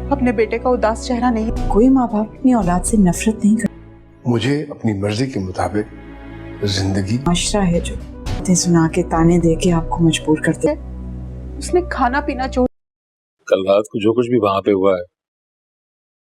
अपने बेटे का उदास चेहरा नहीं। कोई माँ बाप अपनी औलाद से नफरत नहीं करता। मुझे अपनी मर्जी के मुताबिक जिंदगी माशरा है जो बातें सुना के ताने दे के आपको मजबूर करते। उसने खाना पीना छोड़। कल रात को जो कुछ भी वहाँ पे हुआ है,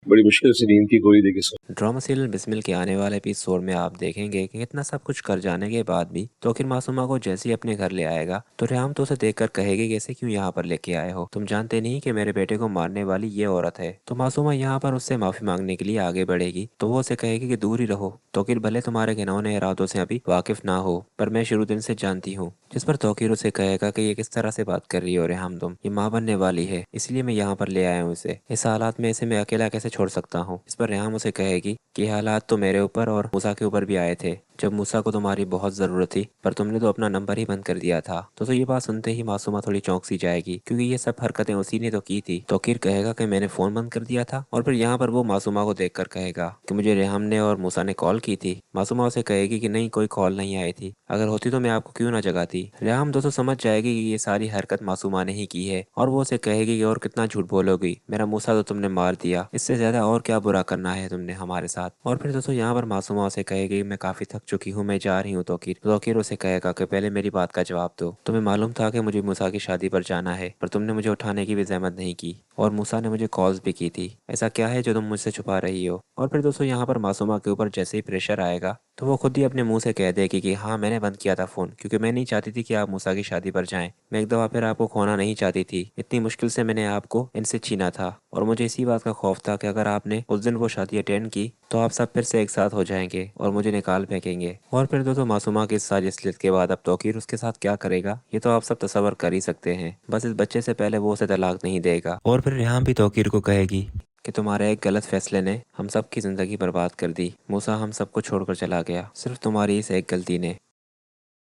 बड़ी मुश्किल से नींद की गोली देके सो। ड्रामा सीरियल बिस्मिल के आने वाले एपिसोड में आप देखेंगे कि इतना सब कुछ कर जाने के बाद भी तौकीर मासूमा को जैसे ही अपने घर ले आएगा तो रेहाम तो उसे देखकर कहेगी कैसे क्यों यहाँ पर लेके आए हो, तुम जानते नहीं कि मेरे बेटे को मारने वाली ये औरत है। तो मासूमा यहाँ पर उससे माफी मांगने के लिए आगे बढ़ेगी तो वो उसे कहेगी कि दूर ही रहो, तौकीर भले तुम्हारे घिनौने इरादों से अभी वाकिफ ना हो पर मैं शुरू दिन से जानती हूँ। जिस पर तौकीर उसे कहेगा कि ये किस तरह से बात कर रही हो रेहाम, तुम ये माँ बनने वाली है इसलिए मैं यहाँ पर ले आया हूँ इसे, इस हालात में इसे मैं अकेला कैसे छोड़ सकता हूँ। इस पर रेहाम उसे कहेगी कि हालात तो मेरे ऊपर और मूसा के ऊपर भी आए थे जब मूसा को तुम्हारी बहुत जरूरत थी पर तुमने तो अपना नंबर ही बंद कर दिया था। तो ये बात सुनते ही मासूमा थोड़ी चौंक सी जाएगी क्योंकि ये सब हरकतें उसी ने तो की थी। तौकीर कहेगा कि मैंने फोन बंद कर दिया था और फिर यहाँ पर वो मासूमा को देखकर कहेगा कि मुझे रेहाम ने और मूसा ने कॉल की थी। मासूमा उसे कहेगी कि नहीं कोई कॉल नहीं आई थी, अगर होती तो मैं आपको क्यों ना जगाती। रेहाम दोस्तों समझ जाएगी कि ये सारी हरकत मासूमा ने ही की है और वो उसे कहेगी कि और कितना झूठ बोलोगी, मेरा मूसा तो तुमने मार दिया, इससे ज्यादा और क्या बुरा करना है तुमने हमारे साथ। और फिर दोस्तों यहाँ पर मासूमा उसे कहेगी मैं काफी थक चुकी हूँ, मैं जा रही हूँ तौकीर। तौकीर उसे कहेगा कि पहले मेरी बात का जवाब दो, तुम्हें मालूम था कि मुझे मूसा की शादी पर जाना है पर तुमने मुझे उठाने की भी जहमत नहीं की और मूसा ने मुझे कॉल्स भी की थी, ऐसा क्या है जो तुम मुझसे छुपा रही हो। और फिर दोस्तों यहाँ पर मासूमा के ऊपर जैसे ही प्रेशर आएगा तो वो खुद ही अपने मुंह से कह देगी कि हाँ मैंने बंद किया था फोन क्योंकि मैं नहीं चाहती थी कि आप मूसा की शादी पर जाएं, मैं एक दफा फिर आपको खोना नहीं चाहती थी, इतनी मुश्किल से मैंने आपको इनसे छीना था और मुझे इसी बात का खौफ था कि अगर आपने उस दिन वो शादी अटेंड की तो आप सब फिर से एक साथ हो जाएंगे और मुझे निकाल फेंकेंगे। और फिर दोस्तों मासूमा की इस सारी असलियत के बाद अब तौकीर उसके साथ क्या करेगा ये तो आप सब तसव्वुर कर ही सकते हैं, बस इस बच्चे से पहले वो उसे तलाक नहीं देगा। और फिर रेहाम भी तौकीर को कहेगी कि तुम्हारे एक गलत फैसले ने हम सब की जिंदगी बर्बाद कर दी, मूसा हम सबको छोड़कर चला गया सिर्फ तुम्हारी इस एक गलती ने।